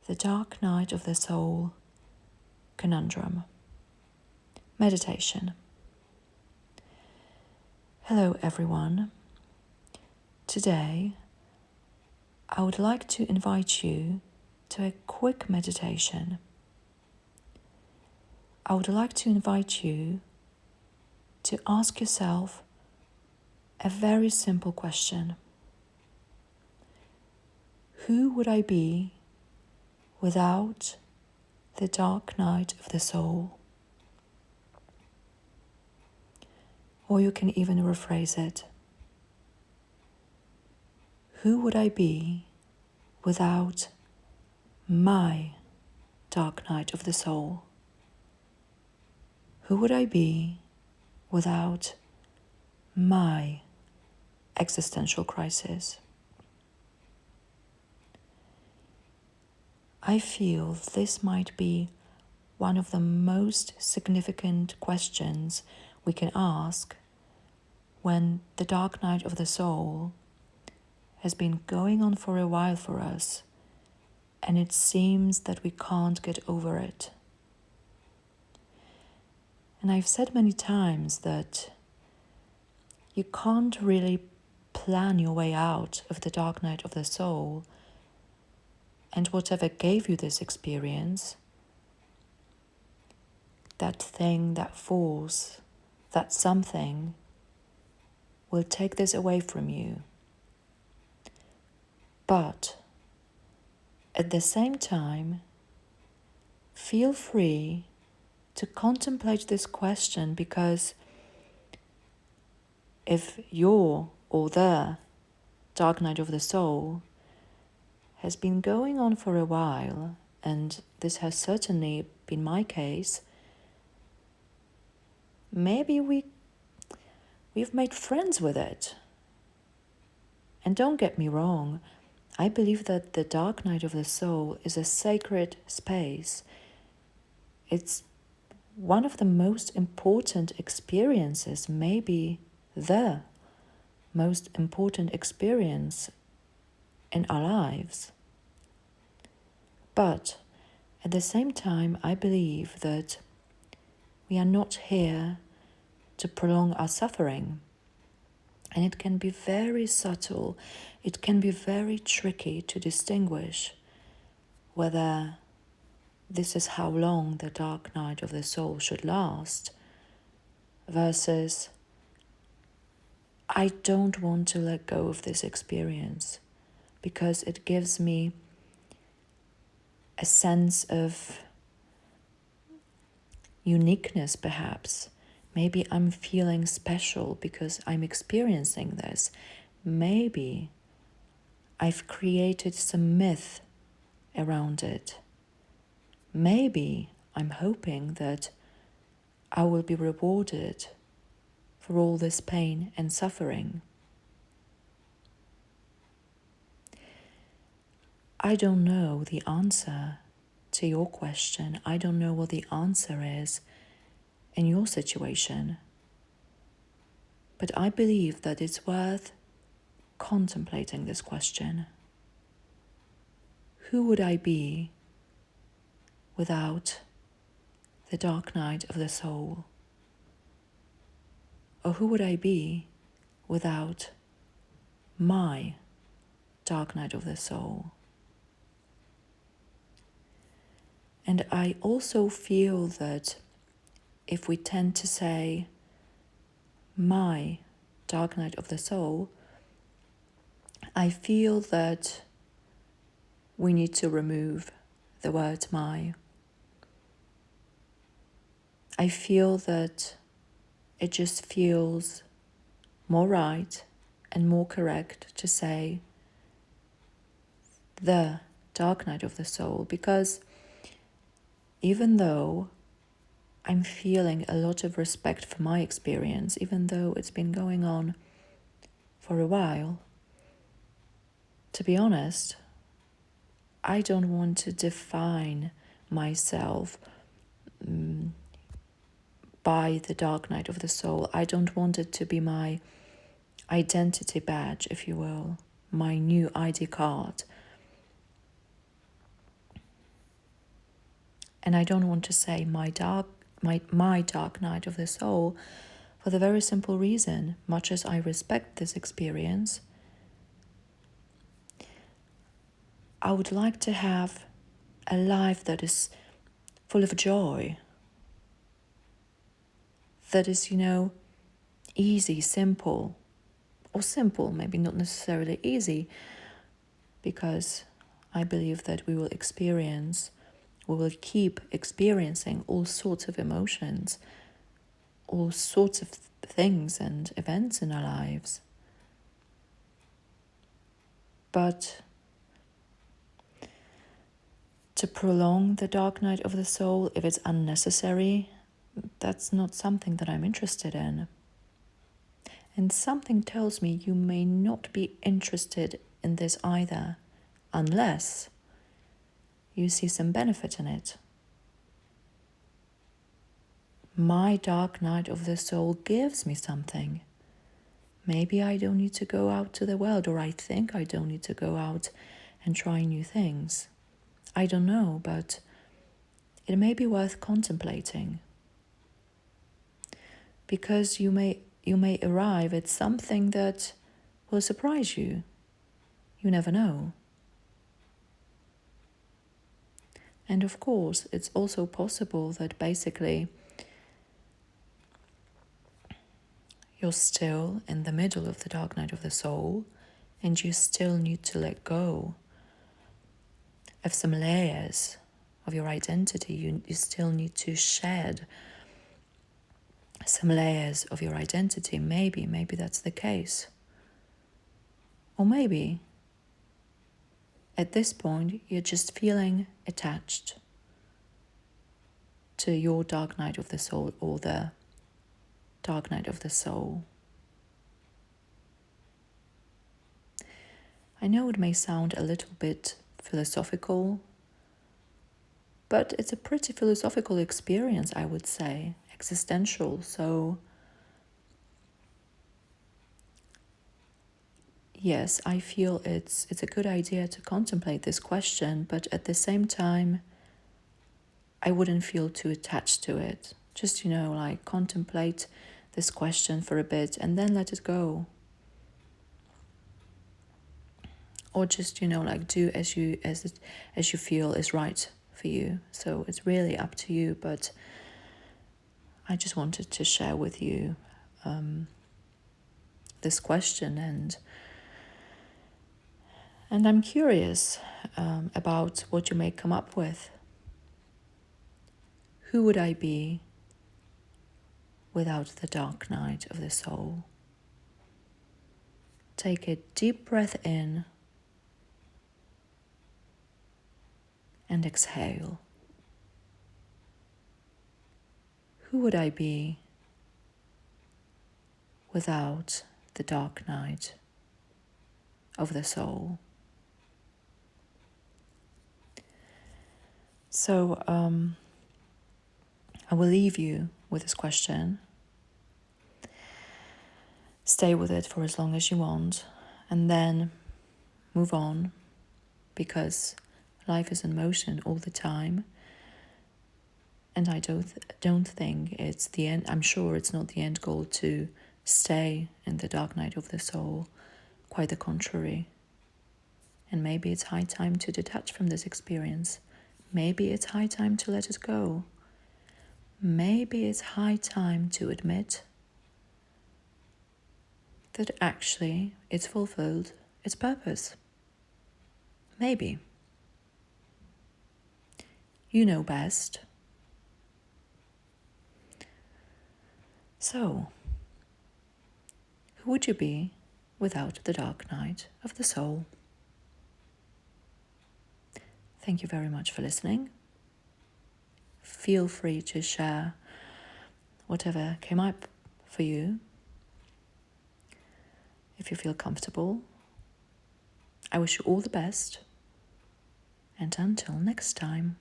The dark night of the soul conundrum. Meditation. Hello everyone. Today, I would like to invite you to a quick meditation. I would like to invite you to ask yourself a very simple question. Who would I be without the dark night of the soul? Or you can even rephrase it. Who would I be without my dark night of the soul? Who would I be without my existential crisis? I feel this might be one of the most significant questions we can ask when the dark night of the soul has been going on for a while for us, and it seems that we can't get over it. And I've said many times that you can't really plan your way out of the dark night of the soul, and whatever gave you this experience, that thing, that force, that something will take this away from you. But at the same time, feel free to contemplate this question, because if your or the dark night of the soul has been going on for a while, and this has certainly been my case, maybe we've made friends with it. And don't get me wrong, I believe that the dark night of the soul is a sacred space. It's one of the most important experiences, maybe the most important experience in our lives. But at the same time, I believe that we are not here to prolong our suffering. And it can be very subtle, it can be very tricky to distinguish whether this is how long the dark night of the soul should last, versus I don't want to let go of this experience because it gives me a sense of uniqueness, perhaps. Maybe I'm feeling special because I'm experiencing this. Maybe I've created some myth around it. Maybe I'm hoping that I will be rewarded for all this pain and suffering. I don't know the answer to your question. I don't know what the answer is in your situation. But I believe that it's worth contemplating this question. Who would I be without the dark night of the soul? Or who would I be without my dark night of the soul? And I also feel that if we tend to say my dark night of the soul, I feel that we need to remove the word my. I feel that it just feels more right and more correct to say the dark night of the soul, because even though I'm feeling a lot of respect for my experience, even though it's been going on for a while, to be honest, I don't want to define myself by the dark night of the soul. I don't want it to be my identity badge, if you will, my new ID card. And I don't want to say my dark night of the soul, for the very simple reason, much as I respect this experience, I would like to have a life that is full of joy, that is, easy, simple, or simple, maybe not necessarily easy, because I believe that we will keep experiencing all sorts of emotions, all sorts of things and events in our lives. But to prolong the dark night of the soul, if it's unnecessary, that's not something that I'm interested in. And something tells me you may not be interested in this either, unless you see some benefit in it. My dark night of the soul gives me something. Maybe I don't need to go out to the world, or I think I don't need to go out and try new things. I don't know, but it may be worth contemplating. Because you may arrive at something that will surprise you. You never know. And of course, it's also possible that basically you're still in the middle of the dark night of the soul, and you still need to let go of some layers of your identity. You still need to shed some layers of your identity. Maybe that's the case. Or maybe at this point you're just feeling attached to your dark night of the soul, or the dark night of the soul. I know it may sound a little bit philosophical, but it's a pretty philosophical experience, I would say, existential. So yes, I feel it's a good idea to contemplate this question, but at the same time, I wouldn't feel too attached to it. Just, contemplate this question for a bit and then let it go. Or just, do as you feel is right for you. So it's really up to you, but I just wanted to share with you this question, and I'm curious about what you may come up with. Who would I be without the dark night of the soul? Take a deep breath in and exhale. Who would I be without the dark night of the soul? So I will leave you with this question. Stay with it for as long as you want, and then move on, because life is in motion all the time. And I don't think it's the end. I'm sure it's not the end goal to stay in the dark night of the soul. Quite the contrary. And maybe it's high time to detach from this experience. Maybe it's high time to let it go. Maybe it's high time to admit that actually it's fulfilled its purpose. Maybe. You know best. So, who would you be without the dark night of the soul? Thank you very much for listening. Feel free to share whatever came up for you, if you feel comfortable. I wish you all the best, and until next time.